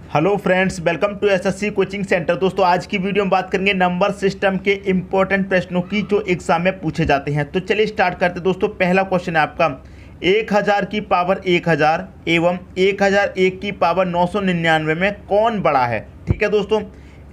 Hello friends, welcome to SSC coaching centre. दोस्तों, आज की वीडियो में बात करेंगे नंबर सिस्टम के इंपॉर्टेंट प्रश्नों की जो एग्जाम में पूछे जाते हैं। तो चलिए स्टार्ट करते हैं। दोस्तों, पहला क्वेश्चन है आपका 1000 की पावर 1000 एवं 1001 की पावर 999 में कौन बड़ा है। ठीक है दोस्तों,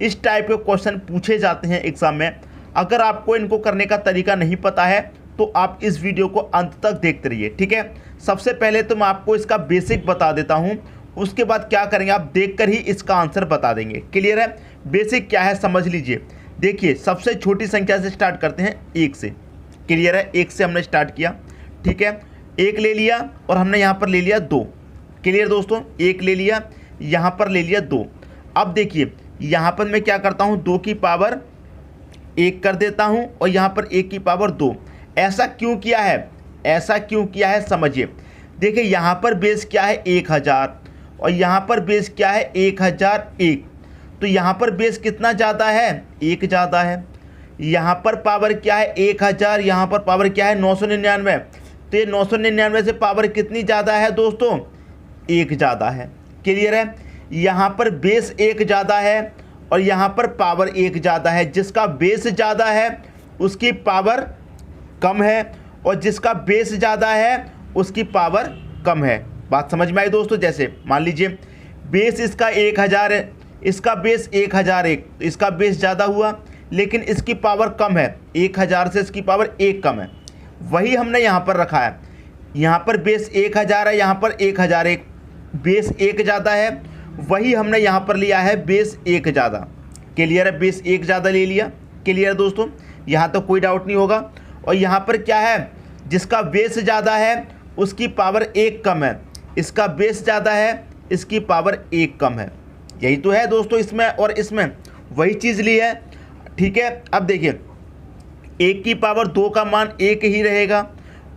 इस टाइप के क्वेश्चन पूछे जाते हैं एग्जाम में। अगर आपको इनको करने का तरीका नहीं पता है तो आप इस वीडियो को अंत तक देखते रहिए। ठीक है, सबसे पहले तो मैं आपको इसका बेसिक बता देता हूँ, उसके बाद क्या करेंगे आप देखकर ही इसका आंसर बता देंगे। क्लियर है? बेसिक क्या है समझ लीजिए। देखिए, सबसे छोटी संख्या से स्टार्ट करते हैं, 1 से। क्लियर है? 1 से हमने स्टार्ट किया। ठीक है, 1 ले लिया और हमने यहाँ पर ले लिया 2। क्लियर दोस्तों, 1 ले लिया, यहाँ पर ले लिया 2। अब देखिए, यहाँ पर मैं क्या करता हूँ, 2 की पावर 1 कर देता हूँ और यहाँ पर 1 की पावर 2। ऐसा क्यों किया है? ऐसा क्यों किया है समझिए। देखिए, यहाँ पर बेस क्या है 1000 और यहाँ पर बेस क्या है 1001। तो यहाँ पर बेस कितना ज़्यादा है? 1 ज़्यादा है। यहाँ पर पावर क्या है 1000, यहाँ पर पावर क्या है 999। तो ये 999 से पावर कितनी ज़्यादा है दोस्तों? 1 ज़्यादा है। क्लियर है? यहाँ पर बेस 1 ज़्यादा है और यहाँ पर पावर 1 ज़्यादा है। जिसका बेस ज़्यादा है उसकी पावर कम है और जिसका बेस ज़्यादा है उसकी पावर कम है। बात समझ में आई दोस्तों? जैसे मान लीजिए बेस इसका 1000 है, इसका बेस 1001, इसका बेस ज़्यादा हुआ लेकिन इसकी पावर कम है। 1000 से इसकी पावर 1 कम है। वही हमने यहाँ पर रखा है। यहाँ पर बेस 1000 है, यहाँ पर 1001, बेस 1 ज़्यादा है। वही हमने यहाँ पर लिया है बेस 1 ज़्यादा। क्लियर है? बेस 1 ज़्यादा ले लिया। क्लियर है दोस्तों? यहाँ तो कोई डाउट नहीं होगा। और यहाँ पर क्या है, जिसका बेस ज़्यादा है उसकी पावर 1 कम है, इसका बेस ज़्यादा है, इसकी पावर 1 कम है। यही तो है दोस्तों इसमें और इसमें, वही चीज़ ली है। ठीक है, अब देखिए 1 की पावर 2 का मान 1 ही रहेगा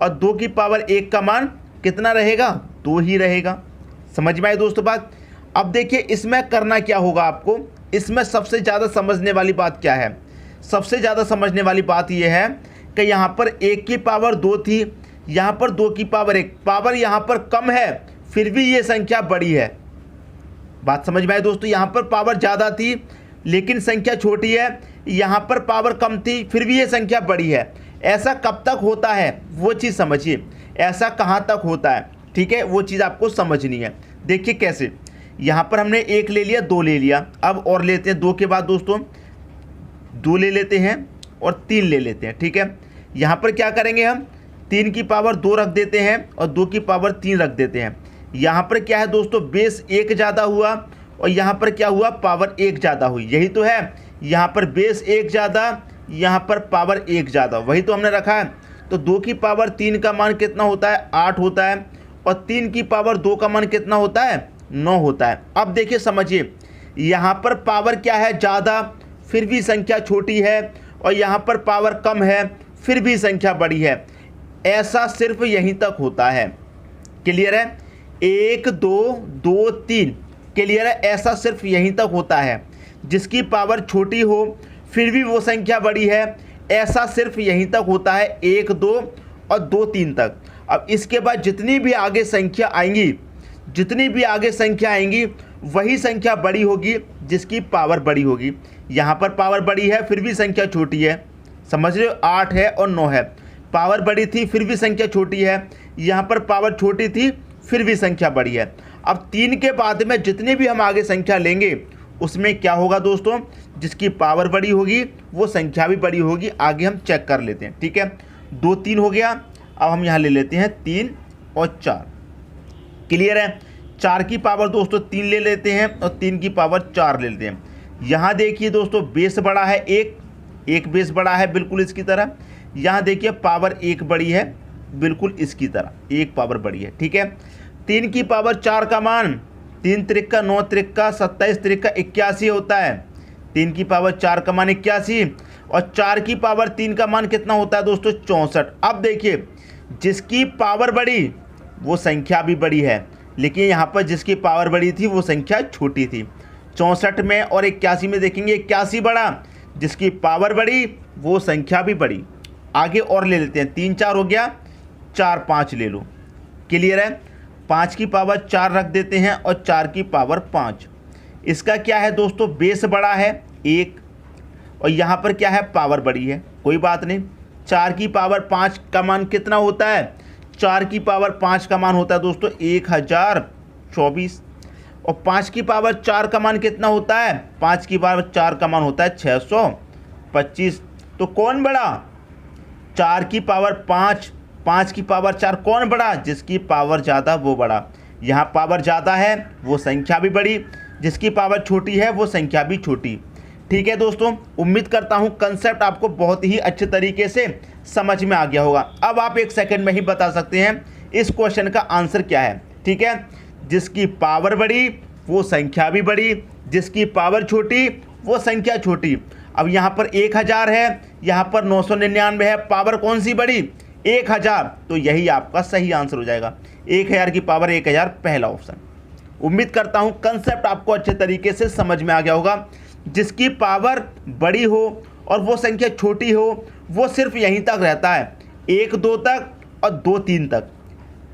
और 2 की पावर 1 का मान कितना रहेगा? 2 ही रहेगा। समझ में आई दोस्तों बात? अब देखिए इसमें करना क्या होगा आपको। इसमें सबसे ज़्यादा समझने वाली बात क्या है? सबसे ज़्यादा समझने वाली बात यह है कि यहाँ पर 1 की पावर 2 थी, यहाँ पर 2 की पावर 1, पावर यहाँ पर कम है फिर भी ये संख्या बड़ी है। बात समझ में आए दोस्तों? यहाँ पर पावर ज़्यादा थी लेकिन संख्या छोटी है, यहाँ पर पावर कम थी फिर भी ये संख्या बड़ी है। ऐसा कब तक होता है वो चीज़ समझिए। ऐसा कहाँ तक होता है? ठीक है, वो चीज़ आपको समझनी है। देखिए कैसे, यहाँ पर हमने 1 ले लिया, 2 ले लिया, अब और लेते हैं 2 के बाद दोस्तों 2 ले लेते हैं और 3 ले लेते हैं। ठीक है, यहाँ पर क्या करेंगे हम, 3 की पावर 2 रख देते हैं और 2 की पावर 3 रख देते हैं। यहाँ पर क्या है दोस्तों, बेस 1 ज़्यादा हुआ और यहाँ पर क्या हुआ, पावर 1 ज़्यादा हुई। यही तो है, यहाँ पर बेस 1 ज़्यादा, यहाँ पर पावर 1 ज़्यादा, वही तो हमने रखा है। तो 2 की पावर 3 का मान कितना होता है? 8 होता है और 3 की पावर 2 का मान कितना होता है? 9 होता है। अब देखिए समझिए, यहाँ पर पावर क्या है? ज़्यादा, फिर भी संख्या छोटी है और यहाँ पर पावर कम है फिर भी संख्या बड़ी है। ऐसा सिर्फ यहीं तक होता है। क्लियर है? 1 2 2 3। क्लियर है? ऐसा सिर्फ यहीं तक होता है। जिसकी पावर छोटी हो फिर भी वो संख्या बड़ी है, ऐसा सिर्फ यहीं तक होता है, 1 2 और 2 3 तक। अब इसके बाद जितनी भी आगे संख्या आएंगी, जितनी भी आगे संख्या आएंगी वही संख्या बड़ी होगी जिसकी पावर बड़ी होगी। यहाँ पर पावर बड़ी है फिर भी संख्या छोटी है। समझ रहे हो? 8 है और 9 है, पावर बड़ी थी फिर भी संख्या छोटी है, यहाँ पर पावर छोटी थी फिर भी संख्या बड़ी है। अब 3 के बाद में जितनी भी हम आगे संख्या लेंगे उसमें क्या होगा दोस्तों, जिसकी पावर बड़ी होगी वो संख्या भी बड़ी होगी। आगे हम चेक कर लेते हैं। ठीक है, 2 3 हो गया। अब हम यहाँ ले लेते हैं 3 और 4। क्लियर है? 4 की पावर दोस्तों 3 ले लेते हैं और 3 की पावर 4 ले लेते हैं। यहाँ देखिए दोस्तों, बेस बड़ा है, एक बेस बड़ा है बिल्कुल इसकी तरह। यहाँ देखिए पावर 1 बड़ी है बिल्कुल इसकी तरह, 1 पावर बड़ी है। ठीक है, 3 की पावर 4 का मान 3 त्रिक्का 9 त्रिक्का 27 त्रिक्का 81 होता है। 3 की पावर 4 का मान 81 और 4 की पावर 3 का मान कितना होता है दोस्तों? 64। अब देखिए, जिसकी पावर बड़ी वो संख्या भी बड़ी है लेकिन यहाँ पर जिसकी पावर बड़ी थी वो संख्या छोटी थी। 64 में और 81 में देखेंगे 81 बड़ा, जिसकी पावर बड़ी वो संख्या भी बड़ी। आगे और ले लेते हैं, 3 4 हो गया, 4 5 ले लो। क्लियर है? 5 की पावर 4 रख देते हैं और 4 की पावर 5। इसका क्या है दोस्तों, बेस बड़ा है 1, और यहाँ पर क्या है, पावर बड़ी है, कोई बात नहीं। 4 की पावर 5 का मान कितना होता है, 4 की पावर 5 का मान होता है दोस्तों 1024, और 5 की पावर 4 का मान कितना होता है, 5 की पावर 4 का मान होता है 625। तो कौन बड़ा, 4 की पावर 5, 5 की पावर 4, कौन बड़ा, जिसकी पावर ज़्यादा वो बड़ा। यहाँ पावर ज़्यादा है वो संख्या भी बड़ी, जिसकी पावर छोटी है वो संख्या भी छोटी। ठीक है दोस्तों, उम्मीद करता हूँ कंसेप्ट आपको बहुत ही अच्छे तरीके से समझ में आ गया होगा। अब आप 1 सेकंड में ही बता सकते हैं इस क्वेश्चन का आंसर क्या है। ठीक है, जिसकी पावर बड़ी वो संख्या भी बड़ी, जिसकी पावर छोटी वो संख्या छोटी। अब यहाँ पर 1000 है, यहाँ पर 999 है, पावर कौन सी बड़ी, 1000, तो यही आपका सही आंसर हो जाएगा। 1000 की पावर 1000, पहला ऑप्शन। उम्मीद करता हूँ कंसेप्ट आपको अच्छे तरीके से समझ में आ गया होगा। जिसकी पावर बड़ी हो और वो संख्या छोटी हो, वो सिर्फ यहीं तक रहता है, 1 2 तक और 2 3 तक।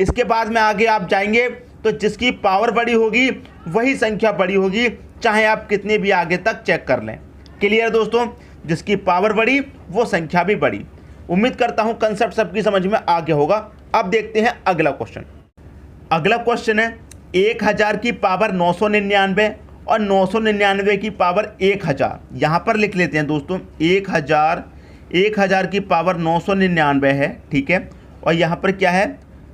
इसके बाद में आगे आप जाएंगे तो जिसकी पावर बड़ी होगी वही संख्या बड़ी होगी, चाहे आप कितने भी आगे तक चेक कर लें। क्लियर दोस्तों, जिसकी पावर बड़ी वो संख्या भी बड़ी। उम्मीद करता हूं कंसेप्ट सबकी समझ में आ गया होगा। अब देखते हैं अगला क्वेश्चन। अगला क्वेश्चन है 1000 की पावर 999 और 999 की पावर 1000। यहाँ पर लिख लेते हैं दोस्तों 1000 की पावर 999 है, ठीक है, और यहाँ पर क्या है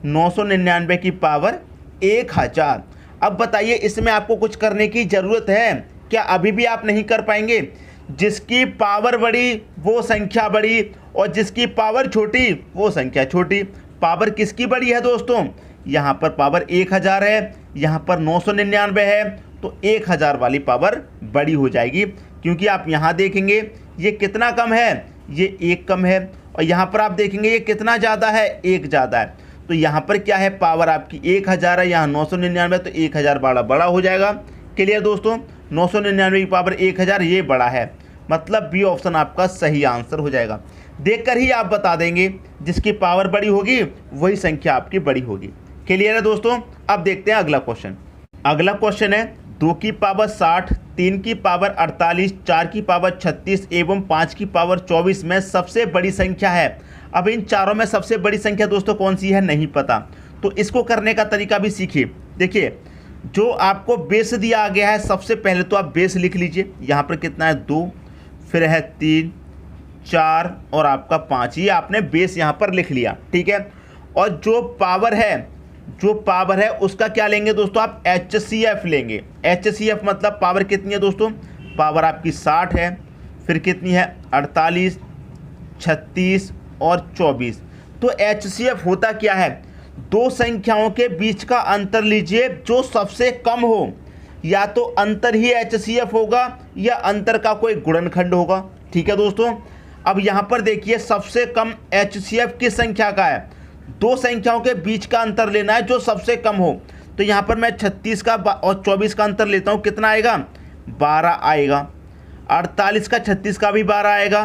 999 की पावर 1000। अब बताइए इसमें आपको कुछ करने की ज़रूरत है क्या? अभी भी आप नहीं कर पाएंगे। जिसकी पावर बड़ी वो संख्या बड़ी और जिसकी पावर छोटी वो संख्या छोटी। पावर किसकी बड़ी है दोस्तों? यहाँ पर पावर 1000 है, यहाँ पर 999 है, तो 1000 वाली पावर बड़ी हो जाएगी। क्योंकि आप यहाँ देखेंगे ये कितना कम है, ये 1 कम है, और यहाँ पर आप देखेंगे ये कितना ज़्यादा है, 1 ज़्यादा है। तो यहाँ पर क्या है, पावर आपकी 1000 है, यहाँ 999, तो 1000 बड़ा हो जाएगा। क्लियर दोस्तों, 999 की पावर 1000 ये बड़ा है, मतलब बी ऑप्शन आपका सही आंसर हो जाएगा। देखकर ही आप बता देंगे जिसकी पावर बड़ी होगी वही संख्या आपकी बड़ी होगी। क्लियर है दोस्तों। अब देखते हैं अगला क्वेश्चन। अगला क्वेश्चन है 2 की पावर 60, 3 की पावर 48, 4 की पावर 36 एवं 5 की पावर 24 में सबसे बड़ी संख्या है। अब इन चारों में सबसे बड़ी संख्या दोस्तों कौन सी है नहीं पता, तो इसको करने का तरीका भी सीखिए। देखिए जो आपको बेस दिया गया है, सबसे पहले तो आप बेस लिख लीजिए। यहाँ पर कितना है 2, फिर है 3, 4 और आपका 5, ये आपने बेस यहाँ पर लिख लिया, ठीक है। और जो पावर है उसका क्या लेंगे दोस्तों, आप HCF लेंगे। HCF मतलब पावर कितनी है दोस्तों, पावर आपकी 60 है, फिर कितनी है 48, 36 और 24। तो HCF होता क्या है, दो संख्याओं के बीच का अंतर लीजिए जो सबसे कम हो, या तो अंतर ही HCF होगा या अंतर का कोई गुणनखंड होगा। ठीक है दोस्तों। अब यहाँ पर देखिए सबसे कम HCF किस संख्या का है, दो संख्याओं के बीच का अंतर लेना है जो सबसे कम हो। तो यहाँ पर मैं 36 का और 24 का अंतर लेता हूँ, कितना आएगा 12 आएगा। 48 का 36 का भी 12 आएगा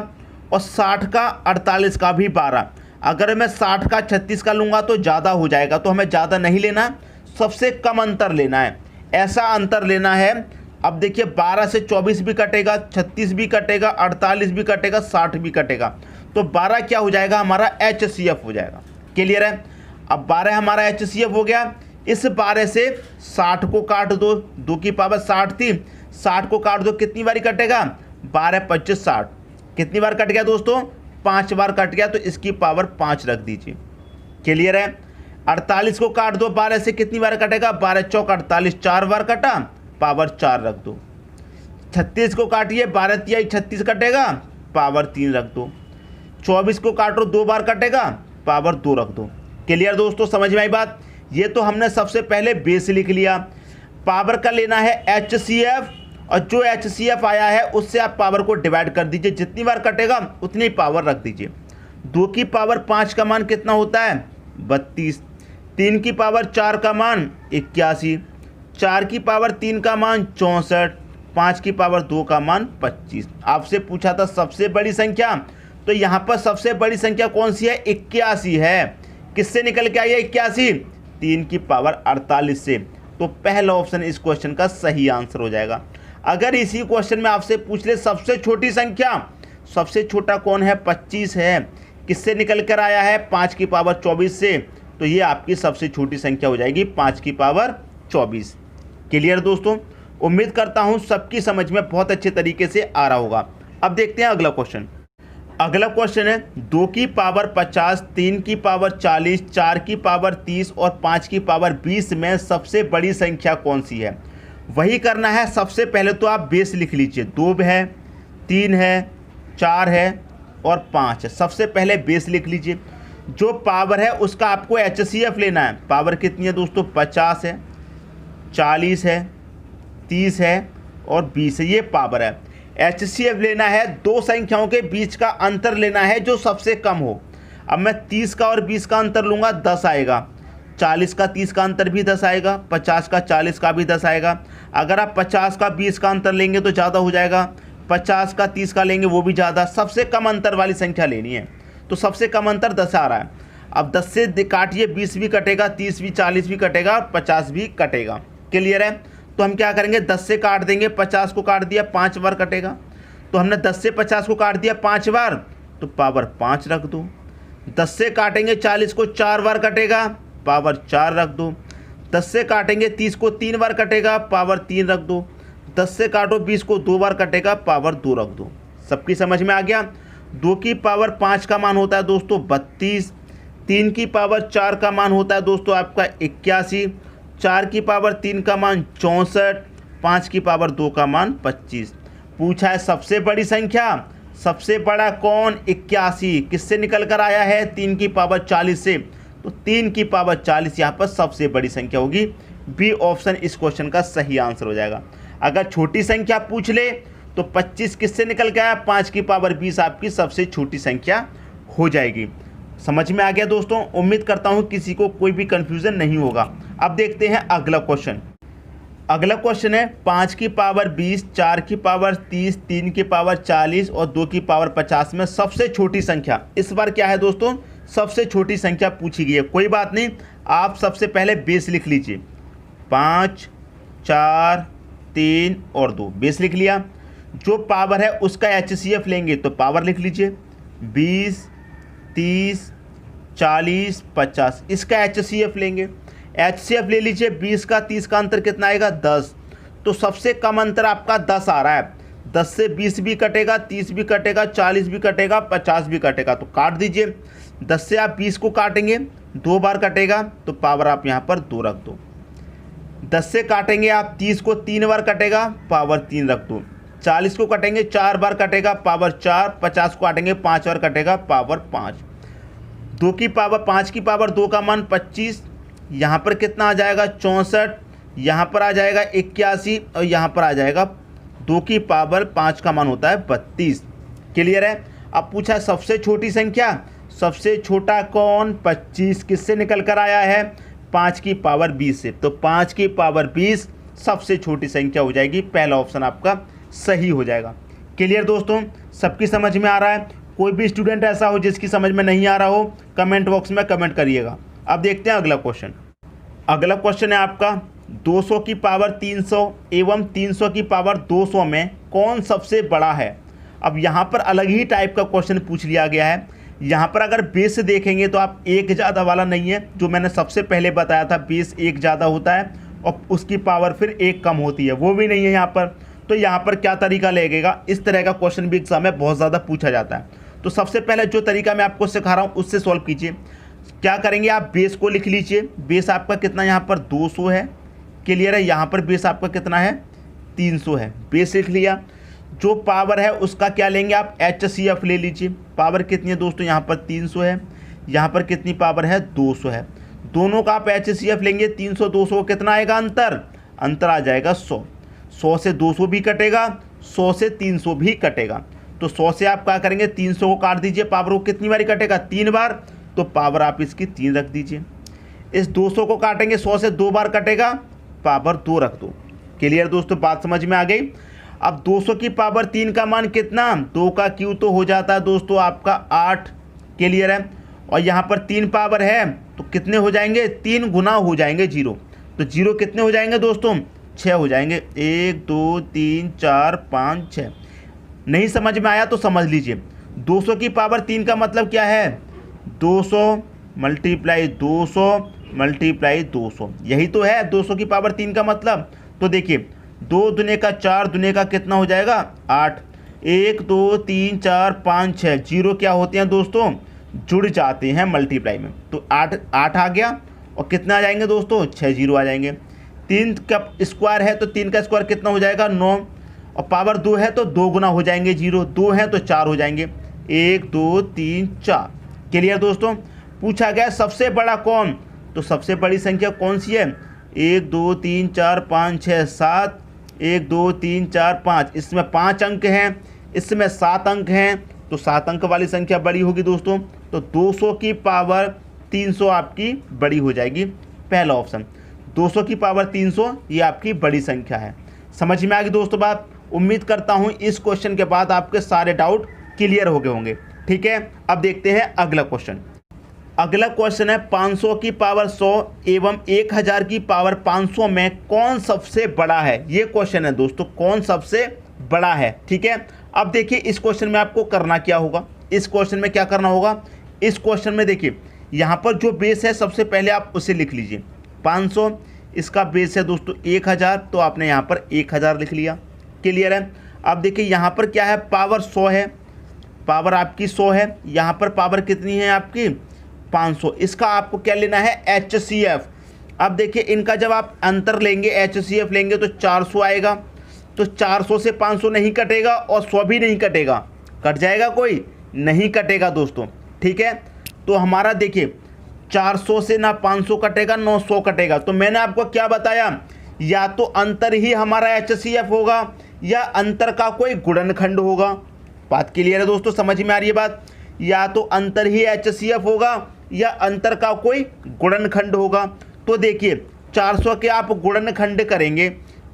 और 60 का 48 का भी 12। अगर मैं 60 का 36 का लूँगा तो ज़्यादा हो जाएगा, तो हमें ज़्यादा नहीं लेना, सबसे कम अंतर लेना है, ऐसा अंतर लेना है। अब देखिए 12 से 24 भी कटेगा, 36 भी कटेगा, 48 भी कटेगा, 60 भी कटेगा, तो 12 क्या हो जाएगा हमारा HCF हो जाएगा। क्लियर है। अब 12 हमारा HCF हो गया। इस 12 से 60 को काट दो, 2 की पावर 60 थी, 60 को काट दो, कितनी बारी कटेगा 12 25 60, कितनी बार कट गया दोस्तों 5 बार कट गया, तो इसकी पावर 5 रख दीजिए। क्लियर है। 48 को काट दो 12 से, कितनी बार कटेगा 12 चौक 48, 4 बार कटा, पावर 4 रख दो। 36 को काटिए 12 तिहाई 36 कटेगा, पावर 3 रख दो। 24 को काटो 2 बार कटेगा, पावर 2 रख दो। क्लियर दोस्तों, समझ में आई बात। ये तो हमने सबसे पहले बेस लिख लिया। पावर का लेना है HCF, और जो HCF आया है उससे आप पावर को डिवाइड कर दीजिए, जितनी बार कटेगा उतनी पावर रख दीजिए। 2 की पावर 5 का मान कितना होता है 32, 3 की पावर 4 का मान 81, 4 की पावर 3 का मान 64, 5 की पावर 2 का मान 25। आपसे पूछा था सबसे बड़ी संख्या, तो यहाँ पर सबसे बड़ी संख्या कौन सी है 81 है। किससे निकल के आई है 81, 3 की पावर 48 से। तो पहला ऑप्शन इस क्वेश्चन का सही आंसर हो जाएगा। अगर इसी क्वेश्चन में आपसे पूछ ले सबसे छोटी संख्या, सबसे छोटा कौन है, 25 है, किससे निकल कर आया है, 5 की पावर 24 से, तो ये आपकी सबसे छोटी संख्या हो जाएगी 5 की पावर 24। क्लियर दोस्तों, उम्मीद करता हूँ सबकी समझ में बहुत अच्छे तरीके से आ रहा होगा। अब देखते हैं अगला क्वेश्चन। अगला क्वेश्चन है 2 की पावर 50, 3 की पावर 40, 4 की पावर 30 और 5 की पावर 20 में सबसे बड़ी संख्या कौन सी है। वही करना है। सबसे पहले तो आप बेस लिख लीजिए, 2 है, 3 है, 4 है और 5 है। सबसे पहले बेस लिख लीजिए। जो पावर है उसका आपको HCF लेना है। पावर कितनी है दोस्तों, 50 है, 40 है, 30 है और 20 है, ये पावर है। HCF लेना है, दो संख्याओं के बीच का अंतर लेना है जो सबसे कम हो। अब मैं 30 का और 20 का अंतर लूँगा, 10 आएगा। 40 का 30 का अंतर भी 10 आएगा, 50 का 40 का भी 10 आएगा। अगर आप 50 का 20 का अंतर लेंगे तो ज़्यादा हो जाएगा, 50 का 30 का लेंगे वो भी ज़्यादा। सबसे कम अंतर वाली संख्या लेनी है, तो सबसे कम अंतर 10 आ रहा है। अब 10 से काटिए, 20 भी कटेगा, 30 भी, 40 भी कटेगा और 50 भी कटेगा। क्लियर है। तो हम क्या करेंगे, 10 से काट देंगे, 50 को काट दिया, 5 बार कटेगा। तो हमने 10 से 50 को काट दिया 5 बार, तो पावर 5 रख दो। 10 से काटेंगे 40 को 4 बार कटेगा, पावर 4 रख दो। 10 से काटेंगे 30 को 3 बार कटेगा, पावर 3 रख दो। 10 से काटो 20 को 2 बार कटेगा, पावर 2 रख दो। सबकी समझ में आ गया। 2 की पावर 5 का मान होता है दोस्तों 32, 3 की पावर 4 का मान होता है दोस्तों आपका 81, 4 की पावर 3 का मान 64, 5 की पावर 2 का मान 25। पूछा है सबसे बड़ी संख्या, सबसे बड़ा कौन, 81। किससे निकल कर आया है, 3 की पावर 40 से, तो 3 की पावर 40 यहाँ पर सबसे बड़ी संख्या होगी। बी ऑप्शन इस क्वेश्चन का सही आंसर हो जाएगा। अगर छोटी संख्या पूछ ले तो 25 किससे निकल के आया, 5 की पावर 20 आपकी सबसे छोटी संख्या हो जाएगी। समझ में आ गया दोस्तों। उम्मीद करता हूँ किसी को कोई भी कंफ्यूजन नहीं होगा। अब देखते हैं अगला क्वेश्चन। अगला क्वेश्चन है 5 की पावर 20, 4 की पावर 30, 3 की पावर 40 और 2 की पावर 50 में सबसे छोटी संख्या। इस बार क्या है दोस्तों, सबसे छोटी संख्या पूछी गई है। कोई बात नहीं, आप सबसे पहले बेस लिख लीजिए, 5, 4, 3 और 2, बेस लिख लिया। जो पावर है उसका HCF लेंगे, तो पावर लिख लीजिए 20, 30, 40, 50, इसका HCF लेंगे। HCF ले लीजिए, 20 का 30 का अंतर कितना आएगा, 10। तो सबसे कम अंतर आपका 10 आ रहा है। 10 से 20 भी कटेगा, 30 भी कटेगा, 40 भी कटेगा, 50 भी कटेगा, तो काट दीजिए। 10 से आप 20 को काटेंगे, 2 बार कटेगा, तो पावर आप यहाँ पर 2 रख दो। 10 से काटेंगे आप 30 को 3 बार कटेगा, पावर 3 रख दो। 40 को कटेंगे 4 बार कटेगा, पावर 4। 50 को काटेंगे 5 बार कटेगा, पावर 5। 2 की पावर 5 की पावर 2 का मान 25, यहाँ पर कितना आ जाएगा 64, यहाँ पर आ जाएगा 81 और यहाँ पर आ जाएगा 2 की पावर 5 का मान होता है 32। क्लियर है। अब पूछा सबसे छोटी संख्या, सबसे छोटा कौन, 25 किससे निकल कर आया है, 5 की पावर 20 से, तो 5 की पावर 20 सबसे छोटी संख्या हो जाएगी। पहला ऑप्शन आपका सही हो जाएगा। क्लियर दोस्तों, सबकी समझ में आ रहा है। कोई भी स्टूडेंट ऐसा हो जिसकी समझ में नहीं आ रहा हो, कमेंट बॉक्स में कमेंट करिएगा। अब देखते हैं अगला क्वेश्चन। अगला क्वेश्चन है आपका 200 की पावर 300 एवं 300 की पावर 200 में कौन सबसे बड़ा है। अब यहाँ पर अलग ही टाइप का क्वेश्चन पूछ लिया गया है। यहाँ पर अगर बेस देखेंगे तो आप एक ज़्यादा वाला नहीं है, जो मैंने सबसे पहले बताया था, बेस एक ज़्यादा होता है और उसकी पावर फिर एक कम होती है, वो भी नहीं है यहाँ पर। तो यहाँ पर क्या तरीका लगेगा, इस तरह का क्वेश्चन भी एग्जाम में बहुत ज़्यादा पूछा जाता है। तो सबसे पहले जो तरीका मैं आपको सिखा रहा हूँ उससे सॉल्व कीजिए। क्या करेंगे, आप बेस को लिख लीजिए। बेस आपका कितना यहाँ पर 200 है। क्लियर है। यहाँ पर बेस आपका कितना है 300 है। बेस लिख लिया। जो पावर है उसका क्या लेंगे आप, HCF ले लीजिए। पावर कितनी है दोस्तों, यहाँ पर 300 है, यहाँ पर कितनी पावर है 200 है। दोनों का आप HCF लेंगे, 300 200 कितना आएगा अंतर, अंतर आ जाएगा 100। 100 से 200 भी कटेगा, 100 से 300 भी कटेगा। तो 100 से आप क्या करेंगे, 300 को काट दीजिए, पावर को कितनी बार कटेगा 3 बार, तो पावर आप इसकी 3 रख दीजिए। इस 200 को काटेंगे, 100 से 2 बार कटेगा, पावर 2 रख दो। क्लियर दोस्तों, बात समझ में आ गई। अब 200 की पावर 3 का मान कितना, 2 का क्यू तो हो जाता है दोस्तों आपका 8। क्लियर है। और यहाँ पर 3 पावर है तो कितने हो जाएंगे, 3 गुना हो जाएंगे 0। तो 0 कितने हो जाएंगे दोस्तों, 6 हो जाएंगे। 1 2 3 4 5 6। नहीं समझ में आया तो समझ लीजिए, 200 की पावर 3 का मतलब क्या है? 200 मल्टीप्लाई 200 मल्टीप्लाई 200, यही तो है 200 की पावर 3 का मतलब। तो देखिए 2 दूने का 4, दूने का कितना हो जाएगा? 8। 1 2 3 4 5 6, जीरो क्या होते हैं दोस्तों? जुड़ जाते हैं मल्टीप्लाई में। तो 8 आ गया, और कितना आ जाएंगे दोस्तों? 6 जीरो आ जाएंगे। 3 का स्क्वायर है तो 3 का स्क्वायर कितना हो जाएगा? 9, और पावर 2 है तो 2 गुना हो जाएंगे जीरो, 2 है तो 4 हो जाएंगे। 1 2 3 4। क्लियर दोस्तों? पूछा गया सबसे बड़ा कौन, तो सबसे बड़ी संख्या कौन सी है? 1 2 3 4 5 6 7। 1 2 3 4 5, इसमें 5 अंक हैं, इसमें 7 अंक हैं, तो 7 अंक वाली संख्या बड़ी होगी दोस्तों। तो 200 की पावर 300 आपकी बड़ी हो जाएगी, पहला ऑप्शन। 200 की पावर 300 ये आपकी बड़ी संख्या है। समझ में आ गई दोस्तों बात? उम्मीद करता हूँ इस क्वेश्चन के बाद आपके सारे डाउट क्लियर हो गए होंगे। ठीक है, अब देखते हैं अगला क्वेश्चन। अगला क्वेश्चन है 500 की पावर 100 एवं 1000 की पावर 500 में कौन सबसे बड़ा है? ये क्वेश्चन है दोस्तों, कौन सबसे बड़ा है। ठीक है, अब देखिए इस क्वेश्चन में आपको करना क्या होगा। इस क्वेश्चन में क्या करना होगा? इस क्वेश्चन में देखिए यहाँ पर जो बेस है सबसे पहले आप उसे लिख लीजिए। 500, इसका बेस है दोस्तों 1000, तो आपने यहाँ पर 1000 लिख लिया। क्लियर है? अब देखिए यहाँ पर क्या है? पावर 100 है, पावर आपकी 100 है। यहाँ पर पावर कितनी है आपकी? 500। इसका आपको क्या लेना है? HCF। अब देखिए इनका जब आप अंतर लेंगे, HCF लेंगे, तो 400 आएगा। तो 400 से 500 नहीं कटेगा और 100 भी नहीं कटेगा। कट जाएगा कोई? नहीं कटेगा दोस्तों। ठीक है, तो हमारा देखिए 400 से ना 500 कटेगा, 900 कटेगा। तो मैंने आपको क्या बताया? या तो अंतर ही हमारा HCF होगा या अंतर का कोई गुणनखंड होगा। बात क्लियर है दोस्तों? समझ में आ रही है बात? या तो अंतर ही HCF होगा या अंतर का कोई गुणनखंड होगा। तो देखिए 400 के आप गुणनखंड करेंगे,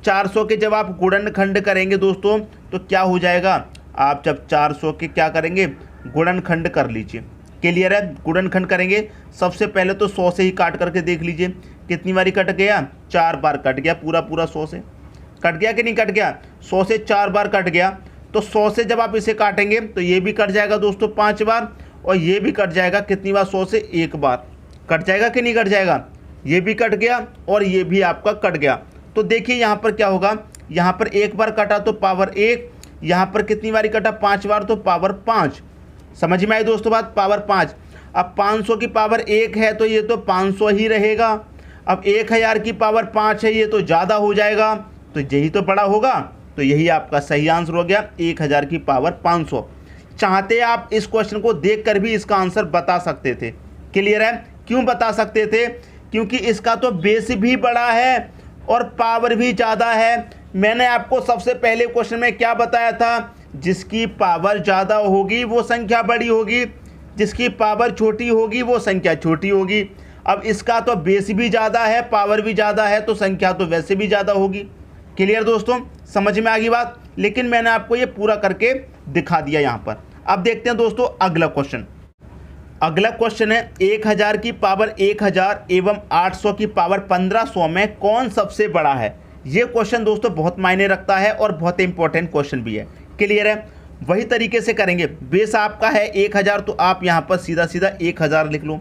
400 के जब आप गुणनखंड करेंगे दोस्तों तो क्या हो जाएगा? आप जब 400 के क्या करेंगे? गुणनखंड कर लीजिए। क्लियर है? गुणनखंड करेंगे, सबसे पहले तो 100 से ही काट करके देख लीजिए कितनी बारी कट गया? 4 बार कट गया। पूरा 100 से कट गया कि नहीं कट गया? 100 से 4 बार कट गया। तो 100 से जब आप इसे काटेंगे तो ये भी कट जाएगा दोस्तों 5 बार, और ये भी कट जाएगा कितनी बार? 100 से 1 बार। कट जाएगा कि नहीं कट जाएगा? ये भी कट गया और ये भी आपका कट गया। तो देखिए यहाँ पर क्या होगा? यहाँ पर 1 बार कटा तो पावर 1, यहाँ पर कितनी बारी कटा? 5 बार, तो पावर 5। समझ में आई दोस्तों बात? पावर 5। अब 500 की पावर 1 है तो ये तो 500 ही रहेगा। अब 1000 की पावर 5 है, ये तो ज़्यादा हो जाएगा, तो यही तो बड़ा होगा। तो यही आपका सही आंसर हो गया, 1000 की पावर 500। चाहते आप इस क्वेश्चन को देखकर भी इसका आंसर बता सकते थे। क्लियर है? क्यों बता सकते थे? क्योंकि इसका तो बेस भी बड़ा है और पावर भी ज़्यादा है। मैंने आपको सबसे पहले क्वेश्चन में क्या बताया था? जिसकी पावर ज़्यादा होगी वो संख्या बड़ी होगी, जिसकी पावर छोटी होगी वो संख्या छोटी होगी। अब इसका तो बेस भी ज़्यादा है, पावर भी ज़्यादा है, तो संख्या तो वैसे भी ज़्यादा होगी। क्लियर दोस्तों? समझ में आ गई बात? लेकिन मैंने आपको ये पूरा करके दिखा दिया यहाँ पर। अब देखते हैं दोस्तों अगला क्वेश्चन। अगला क्वेश्चन है 1000 की पावर 1000 एवं 800 की पावर 1500 में कौन सबसे बड़ा है? ये क्वेश्चन दोस्तों बहुत मायने रखता है और बहुत इंपॉर्टेंट क्वेश्चन भी है। क्लियर है? वही तरीके से करेंगे। बेस आपका है 1000, तो आप यहाँ पर सीधा सीधा 1000 लिख लो।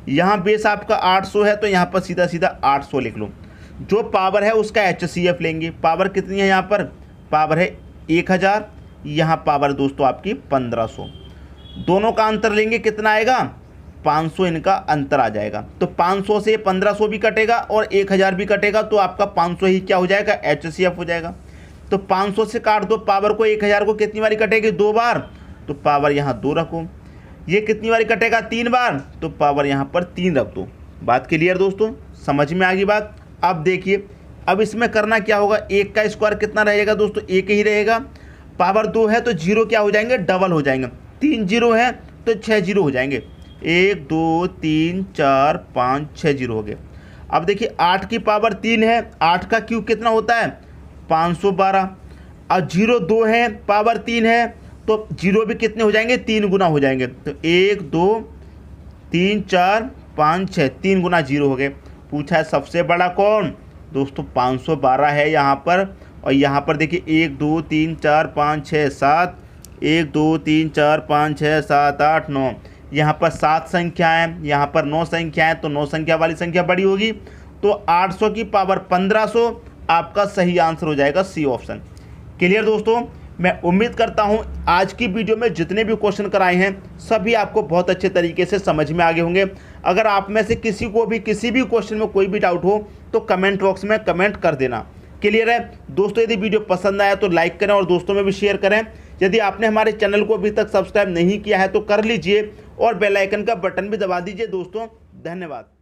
यहाँ बेस आपका 800 है तो यहाँ पर सीधा सीधा 800 लिख लो। जो पावर है उसका HCF लेंगे। पावर कितनी है यहाँ पर? पावर है 1000, यहाँ पावर दोस्तों आपकी 1500। दोनों का अंतर लेंगे, कितना आएगा? 500 इनका अंतर आ जाएगा। तो 500 से 1500 भी कटेगा और 1000 भी कटेगा, तो आपका 500 ही क्या हो जाएगा? HCF हो जाएगा। तो 500 से काट दो पावर को, 1000 को कितनी बारी कटेगी? 2 बार, तो पावर यहाँ 2 रखो। ये कितनी बारी कटेगा? 3 बार, तो पावर यहाँ पर 3 रख दो। बात क्लियर दोस्तों? समझ में आ गई बात? अब देखिए अब इसमें करना क्या होगा? 1 का स्क्वायर कितना रहेगा दोस्तों? 1 ही रहेगा। पावर 2 है तो जीरो क्या हो जाएंगे? डबल हो जाएंगे। 3 जीरो है तो 6 जीरो हो जाएंगे। 1 2 3 4 5 6 जीरो हो गए। अब देखिए 8 की पावर 3 है, 8 का क्यूब कितना होता है? 512। और जीरो 2 है, पावर 3 है, तो जीरो भी कितने हो जाएंगे? 3 गुना हो जाएंगे। तो 1 2 3 4 5 6, 3 गुना जीरो हो गए। पूछा है सबसे बड़ा कौन? दोस्तों 512 है यहाँ पर। और यहाँ पर देखिए 1 2 3 4 5 6 7, 1 2 3 4 5 6 7 8 9, यहाँ पर 7 संख्या है, यहाँ पर 9 संख्या है, तो 9 संख्या वाली संख्या बड़ी होगी। तो 800 की पावर 1500 आपका सही आंसर हो जाएगा सी ऑप्शन। क्लियर दोस्तों, मैं उम्मीद करता हूं आज की वीडियो में जितने भी क्वेश्चन कराए हैं सभी आपको बहुत अच्छे तरीके से समझ में आ गए होंगे। अगर आप में से किसी को भी किसी भी क्वेश्चन में कोई भी डाउट हो तो कमेंट बॉक्स में कमेंट कर देना। क्लियर है दोस्तों, यदि वीडियो पसंद आया तो लाइक करें और दोस्तों में भी शेयर करें। यदि आपने हमारे चैनल को अभी तक सब्सक्राइब नहीं किया है तो कर लीजिए और बेल आइकन का बटन भी दबा दीजिए दोस्तों। धन्यवाद।